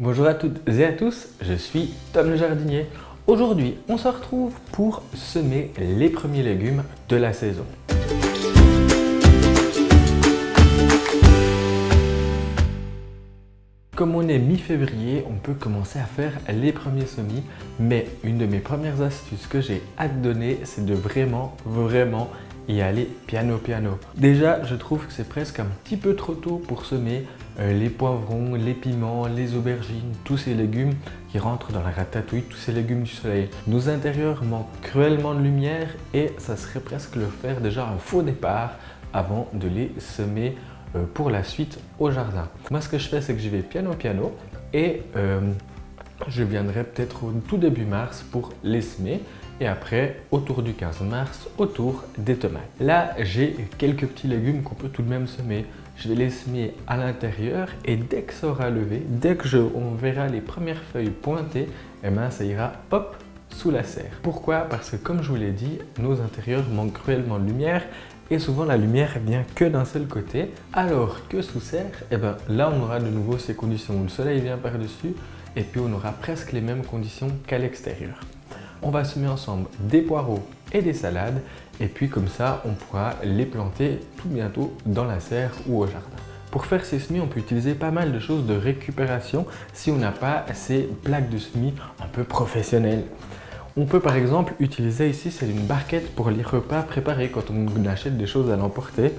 Bonjour à toutes et à tous, je suis Tom le jardinier. Aujourd'hui, on se retrouve pour semer les premiers légumes de la saison. Comme on est mi-février, on peut commencer à faire les premiers semis, mais une de mes premières astuces que j'ai à te donner, c'est de vraiment y aller piano. Déjà, je trouve que c'est presque un petit peu trop tôt pour semer les poivrons, les piments, les aubergines, tous ces légumes qui rentrent dans la ratatouille, tous ces légumes du soleil. Nos intérieurs manquent cruellement de lumière et ça serait presque le faire déjà un faux départ avant de les semer pour la suite au jardin. Moi, ce que je fais, c'est que j'y vais piano et je viendrai peut-être au tout début mars pour les semer. Et après, autour du 15 mars, autour des tomates. Là, j'ai quelques petits légumes qu'on peut tout de même semer. Je vais les semer à l'intérieur et dès que ça aura levé, dès que on verra les premières feuilles pointées, eh ben, ça ira hop sous la serre. Pourquoi? Parce que comme je vous l'ai dit, nos intérieurs manquent cruellement de lumière et souvent la lumière vient que d'un seul côté. Alors que sous serre, eh ben, là on aura de nouveau ces conditions où le soleil vient par-dessus et puis on aura presque les mêmes conditions qu'à l'extérieur. On va semer ensemble des poireaux et des salades et puis comme ça on pourra les planter tout bientôt dans la serre ou au jardin. Pour faire ces semis, on peut utiliser pas mal de choses de récupération si on n'a pas ces plaques de semis un peu professionnelles. On peut par exemple utiliser ici, c'est une barquette pour les repas préparés quand on achète des choses à l'emporter.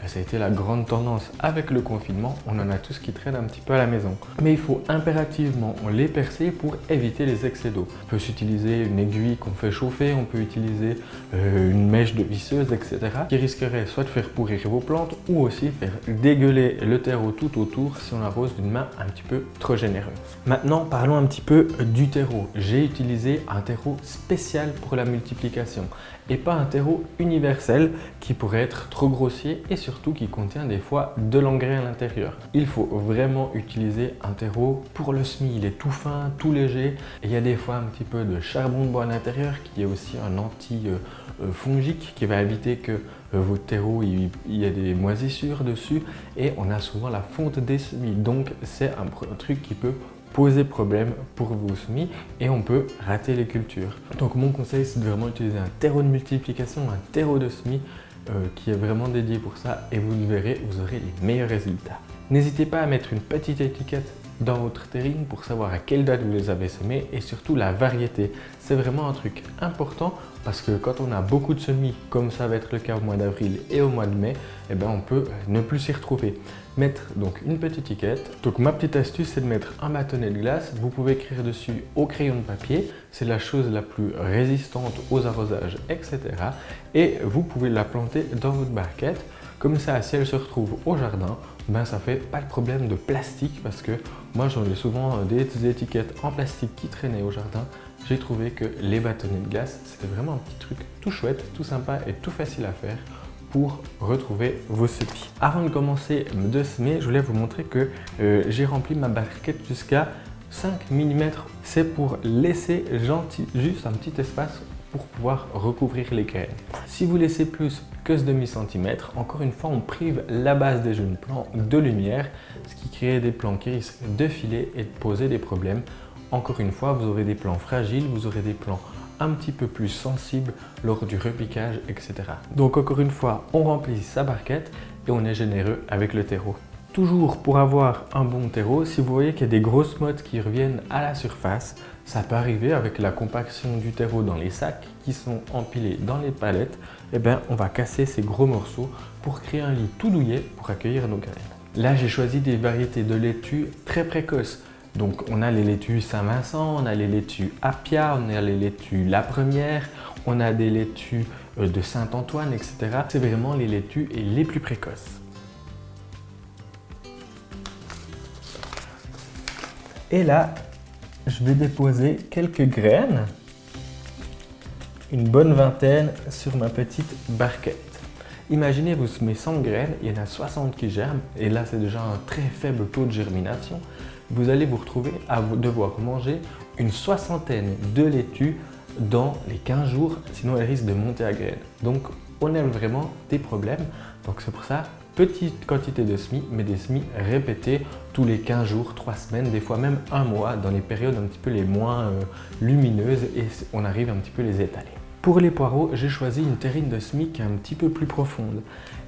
Ça a été la grande tendance avec le confinement, on en a tous qui traînent un petit peu à la maison. Mais il faut impérativement les percer pour éviter les excès d'eau. On peut s'utiliser une aiguille qu'on fait chauffer, on peut utiliser une mèche de visseuse, etc. qui risquerait soit de faire pourrir vos plantes ou aussi faire dégueuler le terreau tout autour si on arrose d'une main un petit peu trop généreuse. Maintenant, parlons un petit peu du terreau. J'ai utilisé un terreau spécial pour la multiplication et pas un terreau universel qui pourrait être trop grossier et surtout qui contient des fois de l'engrais à l'intérieur. Il faut vraiment utiliser un terreau pour le semis. Il est tout fin, tout léger et il y a des fois un petit peu de charbon de bois à l'intérieur qui est aussi un anti-fongique qui va éviter que votre terreau il y a des moisissures dessus et on a souvent la fonte des semis. Donc c'est un truc qui peut poser problème pour vos semis et on peut rater les cultures. Donc mon conseil, c'est de vraiment utiliser un terreau de multiplication, un terreau de semis qui est vraiment dédié pour ça et vous le verrez, vous aurez les meilleurs résultats. N'hésitez pas à mettre une petite étiquette dans votre terrine pour savoir à quelle date vous les avez semés et surtout la variété. C'est vraiment un truc important parce que quand on a beaucoup de semis, comme ça va être le cas au mois d'avril et au mois de mai, eh ben on peut ne plus s'y retrouver. Mettre donc une petite étiquette. Donc ma petite astuce, c'est de mettre un bâtonnet de glace. Vous pouvez écrire dessus au crayon de papier. C'est la chose la plus résistante aux arrosages, etc. Et vous pouvez la planter dans votre barquette. Comme ça, si elle se retrouve au jardin, ben ça fait pas de problème de plastique parce que moi j'en ai souvent des étiquettes en plastique qui traînaient au jardin. J'ai trouvé que les bâtonnets de glace, c'était vraiment un petit truc tout chouette, tout sympa et tout facile à faire pour retrouver vos semis. Avant de commencer de semer, je voulais vous montrer que j'ai rempli ma barquette jusqu'à 5 mm. C'est pour laisser juste un petit espace pour pouvoir recouvrir les graines. Si vous laissez plus que ce demi-centimètre, encore une fois, on prive la base des jeunes plants de lumière, ce qui crée des plants qui risquent de filer et de poser des problèmes. Encore une fois, vous aurez des plants fragiles, vous aurez des plants un petit peu plus sensibles lors du repiquage, etc. Donc encore une fois, on remplit sa barquette et on est généreux avec le terreau. Toujours pour avoir un bon terreau, si vous voyez qu'il y a des grosses mottes qui reviennent à la surface, ça peut arriver avec la compaction du terreau dans les sacs qui sont empilés dans les palettes, et bien on va casser ces gros morceaux pour créer un lit tout douillet pour accueillir nos graines. Là, j'ai choisi des variétés de laitue très précoces. Donc on a les laitues Saint-Vincent, on a les laitues Appia, on a les laitues La Première, on a des laitues de Saint-Antoine, etc. C'est vraiment les laitues les plus précoces. Et là, je vais déposer quelques graines, une bonne vingtaine sur ma petite barquette. Imaginez, vous semez 100 graines, il y en a 60 qui germent, et là c'est déjà un très faible taux de germination. Vous allez vous retrouver à devoir manger une soixantaine de laitues dans les 15 jours, sinon elles risquent de monter à graines. Donc on a vraiment des problèmes, donc c'est pour ça, petites quantités de semis, mais des semis répétés tous les 15 jours, 3 semaines, des fois même un mois, dans les périodes un petit peu les moins lumineuses, et on arrive un petit peu les étaler. Pour les poireaux, j'ai choisi une terrine de semis qui est un petit peu plus profonde.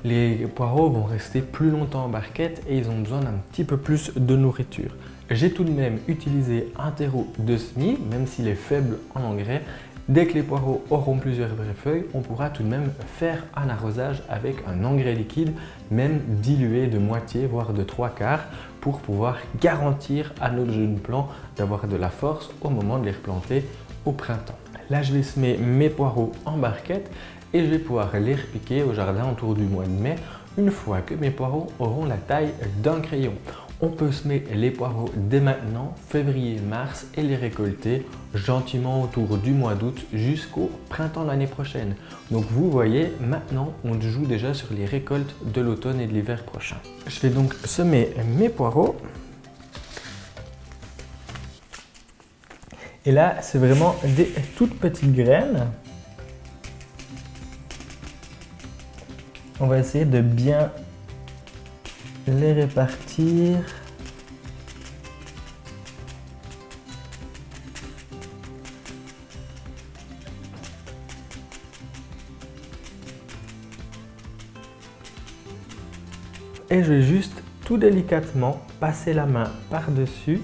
Les poireaux vont rester plus longtemps en barquette et ils ont besoin d'un petit peu plus de nourriture. J'ai tout de même utilisé un terreau de semis, même s'il est faible en engrais. Dès que les poireaux auront plusieurs vraies feuilles, on pourra tout de même faire un arrosage avec un engrais liquide, même dilué de moitié, voire de 3/4, pour pouvoir garantir à nos jeunes plants d'avoir de la force au moment de les replanter au printemps. Là, je vais semer mes poireaux en barquette et je vais pouvoir les repiquer au jardin autour du mois de mai, une fois que mes poireaux auront la taille d'un crayon. On peut semer les poireaux dès maintenant, février-mars, et les récolter gentiment autour du mois d'août jusqu'au printemps l'année prochaine. Donc vous voyez, maintenant on joue déjà sur les récoltes de l'automne et de l'hiver prochain. Je vais donc semer mes poireaux. Et là, c'est vraiment des toutes petites graines. On va essayer de bien les répartir. Et je vais juste tout délicatement passer la main par-dessus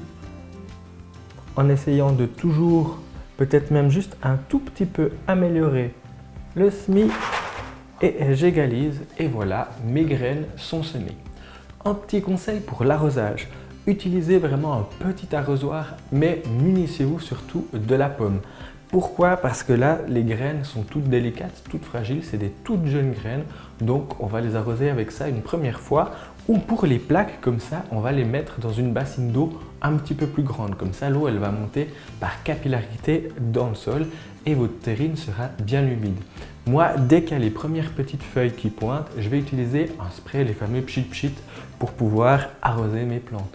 en essayant de toujours, peut-être même juste un tout petit peu améliorer le semis, et j'égalise et voilà, mes graines sont semées. Un petit conseil pour l'arrosage, utilisez vraiment un petit arrosoir, mais munissez-vous surtout de la pomme. Pourquoi? Parce que là, les graines sont toutes délicates, toutes fragiles, c'est des toutes jeunes graines, donc on va les arroser avec ça une première fois. Ou pour les plaques, comme ça, on va les mettre dans une bassine d'eau un petit peu plus grande. Comme ça, l'eau, elle va monter par capillarité dans le sol et votre terrine sera bien humide. Moi, dès qu'il y a les premières petites feuilles qui pointent, je vais utiliser un spray, les fameux pchit pchit, pour pouvoir arroser mes plantes.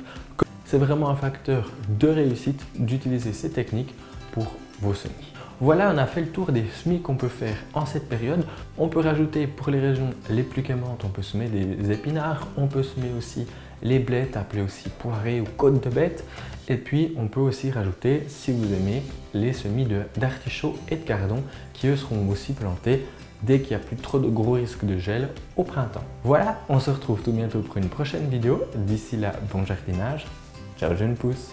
C'est vraiment un facteur de réussite d'utiliser ces techniques pour vos semis. Voilà, on a fait le tour des semis qu'on peut faire en cette période. On peut rajouter pour les régions les plus clémentes, on peut semer des épinards, on peut semer aussi les blettes, appelées aussi poirées ou côtes de bête. Et puis on peut aussi rajouter, si vous aimez, les semis d'artichaut et de cardon qui eux seront aussi plantés dès qu'il n'y a plus trop de gros risques de gel au printemps. Voilà, on se retrouve tout bientôt pour une prochaine vidéo. D'ici là, bon jardinage. Ciao jeunes pousses!